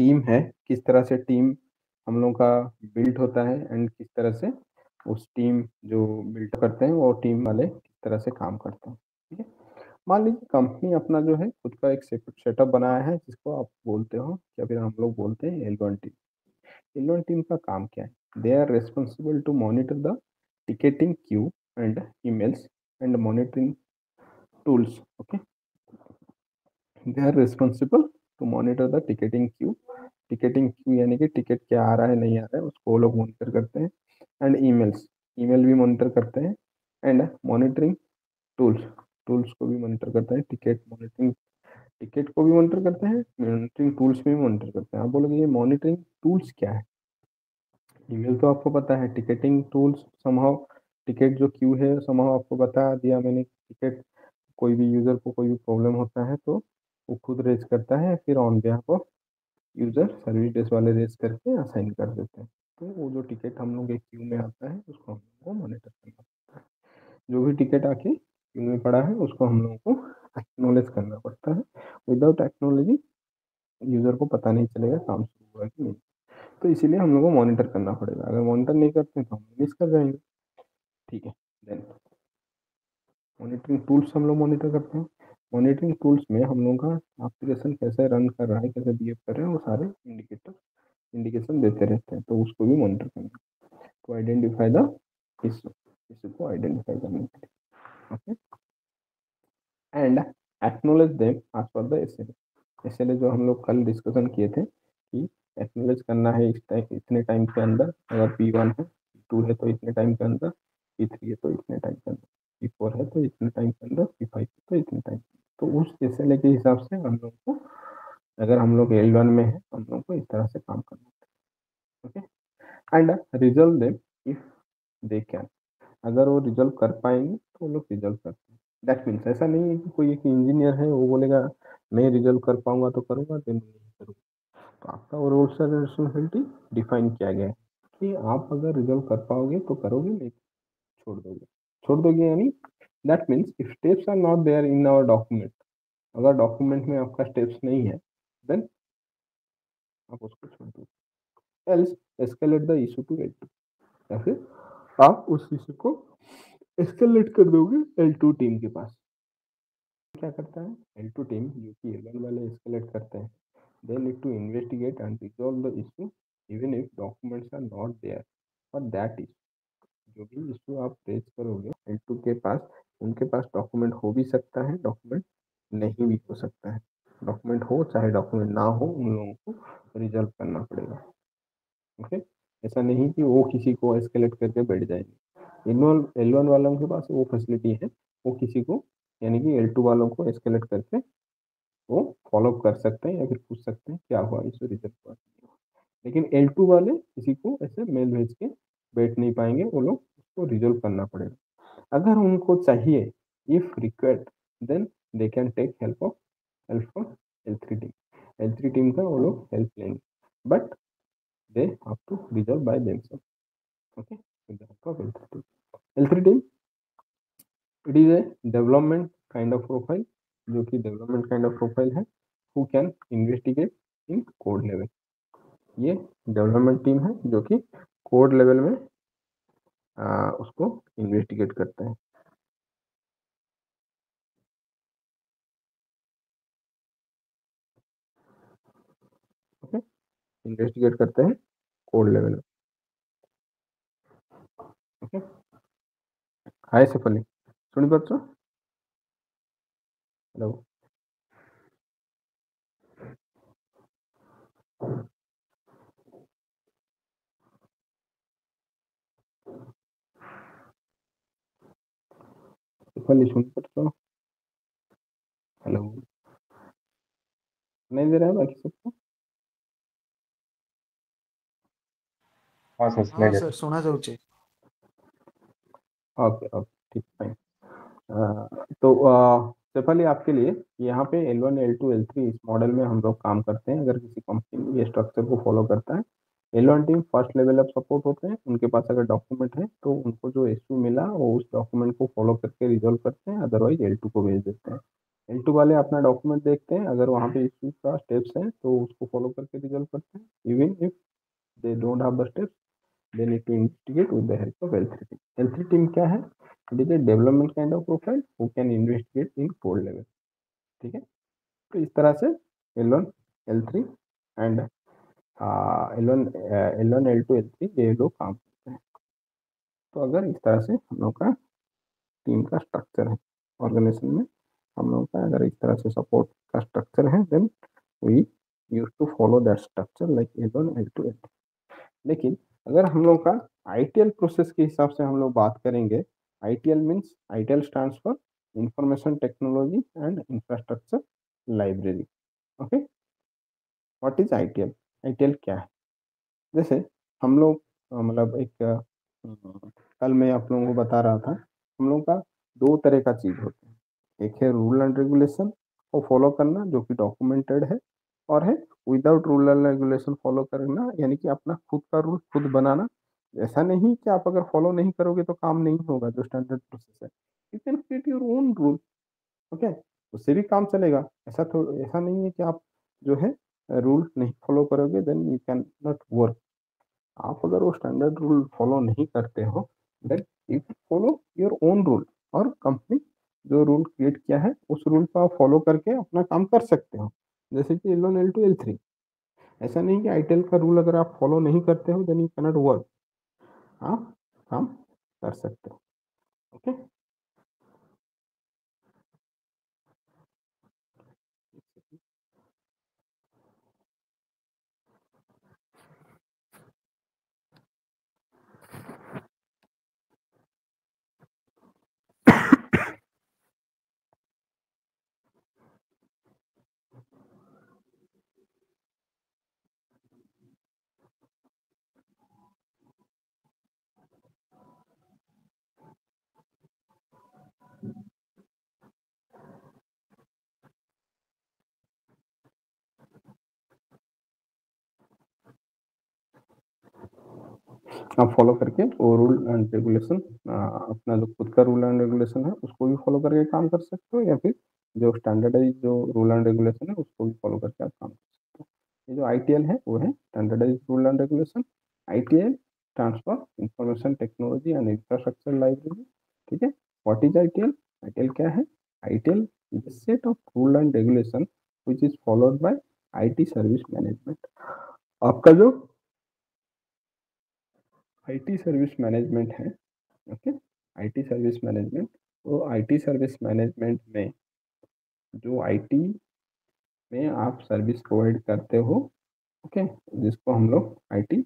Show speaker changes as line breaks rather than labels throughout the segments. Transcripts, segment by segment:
Team है, किस तरह से टीम हम लोग का बिल्ड होता है एंड किस तरह से उस टीम जो बिल्ड करते हैं वो टीम वाले किस तरह से काम करते हैं। ठीक है, मान लीजिए कंपनी अपना जो है खुद का एक सेटअप बनाया है जिसको आप बोलते हो या फिर हम लोग बोलते हैं L one team. L one team का काम क्या है? They are responsible to monitor the ticketing queue and emails and monitoring tools. Okay, they are responsible to monitor the ticketing queue यानी कि टिकट क्या आ रहा है नहीं आ रहा है उसको वो लोग मॉनिटर करते हैं। एंड ईमेल्स, ईमेल भी मॉनिटर करते हैं। एंड मॉनिटरिंग टूल्स, टूल्स को भी मॉनिटर करते हैं। टिकट को भी मॉनिटर करते हैं, मॉनिटरिंग टूल्स में भी मॉनिटर करते हैं। आप बोलोगे ये मॉनिटरिंग टूल्स क्या है? ईमेल तो आपको पता है, टिकटिंग टूल्स समहाउ टिकट जो क्यू है समहाउ आपको बता दिया मैंने। टिकट कोई भी यूजर को कोई भी प्रॉब्लम होता है तो वो खुद रेज करता है, फिर on behalf of user service desk वाले रेज करके असाइन कर देते हैं। तो वो जो टिकट हम लोग के क्यू में आता है उसको हम लोग को मॉनिटर करना पड़ता है। जो भी टिकट आके क्यू में पड़ा है उसको हम लोगों को एक्नॉलेज करना पड़ता है। विदाउट एक्नॉलेजिंग यूजर को पता नहीं चलेगा काम शुरू हुआ कि नहीं। तो इसीलिए हम लोग को मॉनिटर करना पड़ेगा। अगर मॉनिटर नहीं करते हैं तो हम मिस कर जाएंगे। ठीक है, देन मॉनिटरिंग टूल्स हम लोग मॉनिटर करते हैं। मॉनिटरिंग टूल्स में हम लोग का एप्लीकेशन कैसे रन कर रहा है, कैसे बिहेव कर रहे हैं, वो सारे इंडिकेशन देते रहते हैं, तो उसको भी मॉनिटर करना है। तो आइडेंटिफाई द इशू, इशू को आइडेंटिफाई करने के लिए। Okay, and acknowledge them as per the SLA. SLA जो हम लोग कल डिस्कशन किए थे कि एक्नोलेज करना है इस टाइम इतने टाइम के अंदर। अगर P1 है, P2 है तो इतने टाइम के अंदर, P3 है तो इतने टाइम के अंदर, P4 है तो इतने टाइम के अंदर, P5 है तो इतने टाइम। तो उस एसएलए के हिसाब से हम लोग को, अगर हम लोग L1 में है हम लोग को इस तरह से काम करना है। Okay, and resolve them if they can. अगर वो रिजल्व कर पाएंगे तो वो लोग रिजल्व करते हैं। दैट मीन्स ऐसा नहीं है कि कोई एक इंजीनियर है वो बोलेगा मैं रिजल्व कर पाऊंगा तो करूंगा, तो नहीं करूंगा। तो आपका वो रोल्स एंड रिस्पॉन्सिबिलिटी डिफाइन किया गया है कि आप अगर रिजल्व कर पाओगे तो करोगे, नहीं तो छोड़ दोगे यानी that means if steps are not there in our document, अगर डॉक्यूमेंट में आपका स्टेप्स नहीं है देन आप उसको छोड़ दो। Else escalate the issue to L2, या फिर आप उस इशू को एस्केलेट कर दोगे L2 टीम के पास। क्या करता है L2 टीम, जो कि L1 वाले एस्केलेट करते हैं, they need to investigate and resolve the issue even if documents are not there for that issue. जो भी इशू आप रेज करोगे L2 के पास, उनके पास डॉक्यूमेंट हो भी सकता है, डॉक्यूमेंट नहीं भी हो सकता है। डॉक्यूमेंट हो चाहे डॉक्यूमेंट ना हो, उन लोगों को रिजॉल्व करना पड़ेगा। ओके, ऐसा नहीं कि वो किसी को एस्केलेट करके बैठ जाएंगे। L1 वालों के पास वो फैसिलिटी है, वो किसी को यानी कि L2 वालों को एस्केलेट करके वो फॉलो कर सकते हैं या फिर पूछ सकते हैं क्या हुआ, इस रिजल्ट हुआ। लेकिन L2 वाले किसी को ऐसे मेल भेज के बैठ नहीं पाएंगे, वो लोग उसको रिजोल्व करना पड़ेगा। अगर उनको चाहिए, if required, then they can take help of L3 team. L3 team का वो लोग हेल्प लेंगे, but they have to resolve by themselves. Okay, with the help of L3 team. L3 team, it is a development kind of profile, जो कि development kind of profile है, who can investigate in code level. ये development team है जो कि code level में उसको investigate करते हैं। ओके, इन्वेस्टिगेट करते हैं कोड लेवल में। ओके, हाय शेफाली, सुनी बच्चों? हेलो, शेफाली सुन बच्चों? हेलो, नहीं दे रहा है बाकी सबको?
हाँ सर
हाँ
सुनाई देता
सर सुना जाऊँ।
ओके ओके, ठीक फाइन। तो शेफाली आपके लिए यहाँ पे L1 L2 L3 इस मॉडल में हम लोग काम करते हैं। अगर किसी कंपनी ये स्ट्रक्चर को फॉलो करता है, L1 team first level of support होते हैं, उनके पास अगर डॉक्यूमेंट है तो उनको जो इशू मिला वो उस डॉक्यूमेंट को फॉलो करके रिजॉल्व करते हैं, अदरवाइज L2 को भेज देते हैं। L2 वाले अपना डॉक्यूमेंट देखते हैं, अगर वहाँ पे इश्यू का स्टेप्स हैं तो उसको फॉलो करके रिजॉल्व करते हैं। Even if they don't have the steps, they need to investigate with the help of L3 team. L3 team क्या है? It is a development kind of profile who can investigate in code level. ठीक है, तो इस तरह से L1, L3 and L1, L2, L3 ये लोग काम करते हैं। तो अगर इस तरह से हम लोग का टीम का स्ट्रक्चर है ऑर्गेनाइजेशन में, हम लोग का अगर इस तरह से सपोर्ट का स्ट्रक्चर है, then we use to follow that structure like L1, L2, L3। लेकिन अगर हम लोग का आईटीएल प्रोसेस के हिसाब से हम लोग बात करेंगे, ITL means ITL stands for information technology and infrastructure library. Okay, what is ITL? ITL क्या है? जैसे हम लोग मतलब एक कल मैं आप लोगों को बता रहा था, हम लोग का दो तरह का चीज़ होता है। एक है रूल एंड रेगुलेशन को फॉलो करना जो कि डॉक्यूमेंटेड है, और है without rule and regulation follow करना, यानी कि अपना खुद का रूल खुद बनाना। ऐसा नहीं कि आप अगर फॉलो नहीं करोगे तो काम नहीं होगा, जो स्टैंडर्ड प्रोसेस है। You can create your own rule, okay, उससे भी काम चलेगा। ऐसा नहीं है कि आप जो है रूल नहीं फॉलो करोगे then you can not work. आप अगर वो स्टैंडर्ड रूल फॉलो नहीं करते हो, then you follow your own rule, और कंपनी जो रूल क्रिएट किया है उस रूल को आप फॉलो करके अपना काम कर सकते हो। जैसे कि L1, L2, L3, ऐसा नहीं कि आईटेल का रूल अगर आप फॉलो नहीं करते हो देन यू कैनॉट वर्क, आप काम कर सकते हो। ओके, आप फॉलो करके वो रूल एंड रेगुलेशन, अपना जो खुद का रूल एंड रेगुलेशन है उसको भी फॉलो करके काम कर सकते हो, या फिर जो स्टैंडर्डाइज जो रूल एंड रेगुलेशन है उसको भी फॉलो करके आप काम कर सकते हो। ये जो आईटीएल है वो है standardize rule and regulation. ITL transfer information technology and infrastructure library. ठीक है, व्हाट इज आईटीएल? आईटीएल क्या है? ITL is a set of rule and regulation which is followed by IT service management. आपका जो IT service management है, okay, IT service management, तो IT service management में जो आईटी में आप सर्विस प्रोवाइड करते हो, ओके, जिसको हम लोग आईटी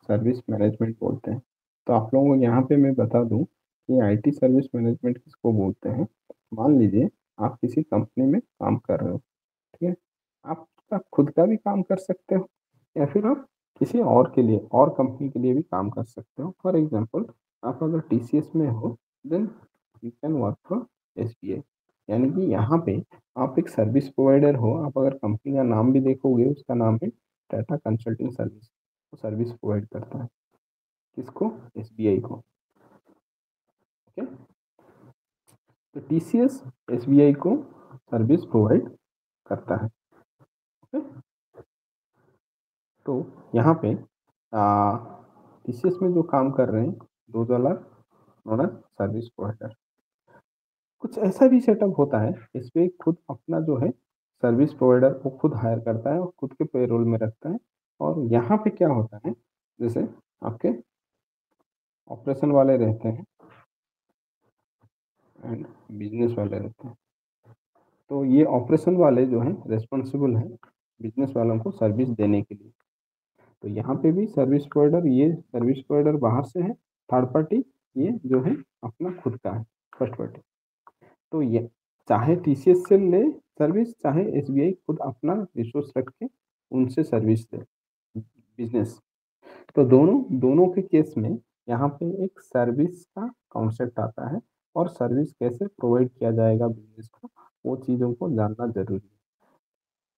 सर्विस मैनेजमेंट बोलते हैं। तो आप लोगों को यहाँ पे मैं बता दूं कि आईटी सर्विस मैनेजमेंट किसको बोलते हैं। मान लीजिए आप किसी कंपनी में काम कर रहे हो, ठीक है, आप खुद का भी काम कर सकते हो, या फिर आप किसी और के लिए और कंपनी के लिए भी काम कर सकते हो। फॉर एग्जांपल, आप अगर टीसीएस में हो then you can work for SBI, यानी कि यहाँ पे आप एक सर्विस प्रोवाइडर हो। आप अगर कंपनी का नाम भी देखोगे उसका नाम है टाटा कंसल्टिंग सर्विस, वो सर्विस प्रोवाइड करता है किसको? एसबीआई को। ओके, तो टीसीएस एसबीआई को सर्विस प्रोवाइड करता है। ओके, तो यहाँ पे टीसीएस में जो काम कर रहे हैं दो dollar known as service provider. कुछ ऐसा भी सेटअप होता है इसमें खुद अपना जो है सर्विस प्रोवाइडर को खुद हायर करता है और खुद के पेरोल में रखता है। और यहाँ पे क्या होता है, जैसे आपके ऑपरेशन वाले रहते हैं एंड बिजनेस वाले रहते हैं। तो ये ऑपरेशन वाले जो हैं रेस्पॉन्सिबल हैं बिजनेस वालों को सर्विस देने के लिए। तो यहाँ पे भी सर्विस प्रोवाइडर, ये सर्विस प्रोवाइडर बाहर से है, थर्ड पार्टी, ये जो है अपना खुद का है फर्स्ट पार्टी। तो ये चाहे टीसीएस से ले सर्विस, चाहे एसबीआई खुद अपना रिसोर्स रख के उनसे सर्विस दे बिजनेस। तो दोनों दोनों के केस में यहाँ पे एक सर्विस का कॉन्सेप्ट आता है, और सर्विस कैसे प्रोवाइड किया जाएगा बिजनेस को, वो चीज़ों को जानना जरूरी है।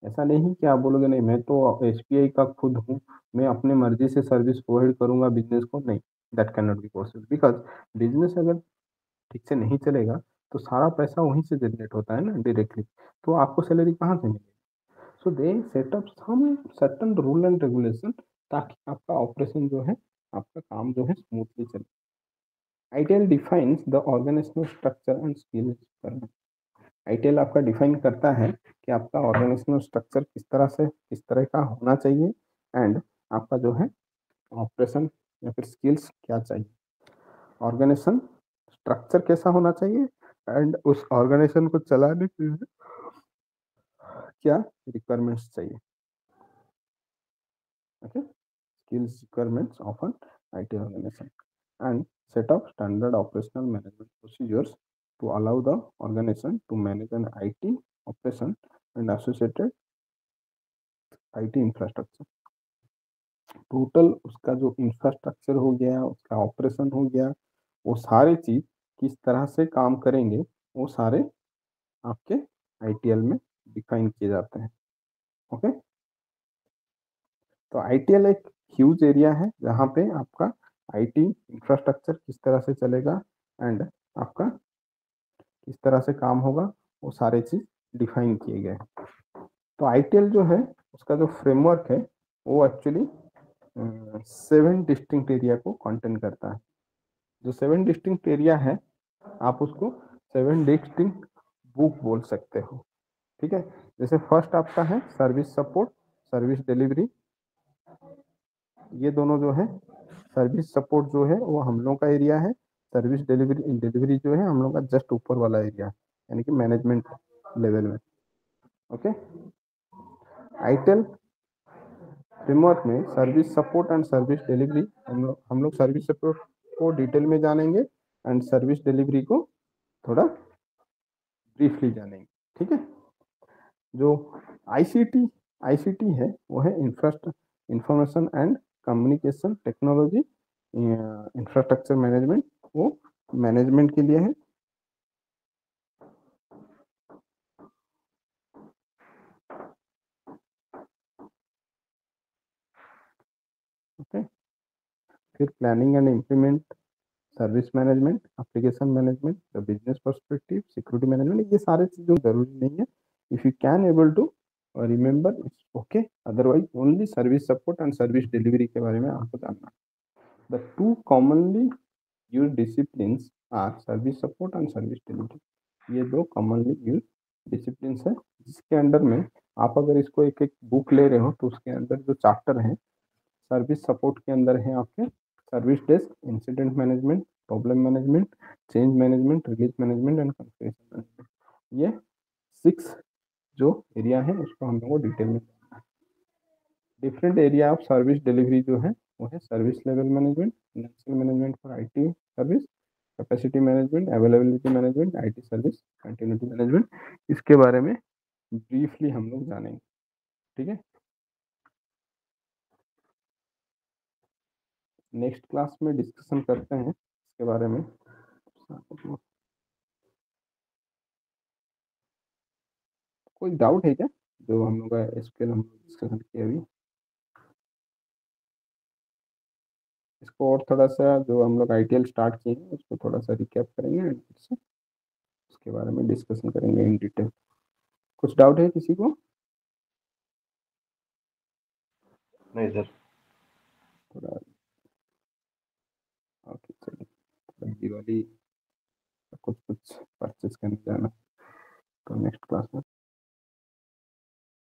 ऐसा नहीं कि आप बोलोगे नहीं मैं तो एसबीआई का खुद हूँ, मैं अपने मर्जी से सर्विस प्रोवाइड करूंगा बिजनेस को, नहीं, that can not be possible. Because business अगर ठीक से नहीं चलेगा तो सारा पैसा वहीं से जनरेट होता है ना डायरेक्टली, तो आपको सैलरी कहाँ से मिलेगी? So they set up some certain rule and regulation, ताकि आपका ऑपरेशन जो है, आपका काम जो है स्मूथली चले। ITL defines the organisational structure and skill requirement. ITL आपका डिफाइन करता है कि आपका ऑर्गेनाइजेशनल स्ट्रक्चर किस तरह का होना चाहिए, एंड आपका जो है ऑपरेशन या फिर स्किल्स क्या चाहिए। ऑर्गेनाइजेशन स्ट्रक्चर कैसा होना चाहिए, एंड उस ऑर्गेनाइजेशन को चलाने के लिए क्या रिक्वायरमेंट्स चाहिए। Okay, skills requirements of an IT organization, and set up standard operational management procedures to allow the organization to manage an IT operation and associated IT infrastructure। Total उसका जो infrastructure हो गया, उसका ऑपरेशन हो गया, वो सारे चीज किस तरह से काम करेंगे, वो सारे आपके आईटीएल में डिफाइन किए जाते हैं। ओके, तो आईटीएल एक ह्यूज एरिया है जहाँ पे आपका आईटी इंफ्रास्ट्रक्चर किस तरह से चलेगा, एंड आपका किस तरह से काम होगा, वो सारे चीज डिफाइन किए गए हैं। तो आईटीएल जो है, उसका जो फ्रेमवर्क है, वो एक्चुअली 7 डिस्टिंक्ट एरिया को कंटेन करता है। जो 7 डिस्टिंक्ट एरिया है, आप उसको 7 डिस्टिंक्ट बुक बोल सकते हो। ठीक है, जैसे फर्स्ट आपका है सर्विस सपोर्ट, सर्विस डिलीवरी। ये दोनों जो है, सर्विस सपोर्ट जो है वो हम लोग का एरिया है, सर्विस डिलीवरी डिलीवरी जो है हम लोग का जस्ट ऊपर वाला एरिया है, यानी कि मैनेजमेंट लेवल में। ओके, आईटेल फ्रेमवर्क में service support and service delivery, हम लोग सर्विस सपोर्ट को डिटेल में जानेंगे, एंड सर्विस डिलीवरी को थोड़ा ब्रीफली जानेंगे। ठीक है, जो आईसीटी आईसीटी है वो है information and communication technology infrastructure management, वो मैनेजमेंट के लिए है। ओके, फिर planning and implement, service management, application management, the business perspective, security management, ये सारे चीज़ों जरूरी नहीं है। If you can able to remember it's okay, otherwise only service support and service delivery के बारे में आपको जानना। The two commonly use disciplines are service support and service delivery. ये दो कॉमनली यूज डिसिप्लिन्स है, जिसके अंडर में आप अगर इसको एक एक बुक ले रहे हो, तो उसके अंदर जो चैप्टर है सर्विस सपोर्ट के अंदर है आपके service desk, incident management, problem management, change management, release management and configuration management. ये 6 जो एरिया है उसको हम लोग को डिटेल में। Different area of service delivery जो है वो है service level management, financial management for IT service, capacity management, availability management, IT service continuity management. इसके बारे में ब्रीफली हम लोग जानेंगे। ठीक है, नेक्स्ट क्लास में डिस्कशन करते हैं इसके बारे में। कोई डाउट है क्या जो हम लोग का एसक्यूएल हम लोग डिस्कशन किया अभी? इसको और थोड़ा सा जो हम लोग आईटीएल स्टार्ट किए हैं उसको थोड़ा सा रिकैप करेंगे, and फिर से उसके बारे में डिस्कशन करेंगे इन डिटेल। कुछ डाउट है किसी को?
नहीं सर।
थोड़ा ओके, चलिए, थोड़ा दिवाली कुछ कुछ परचेज करने जाना, तो नेक्स्ट क्लास में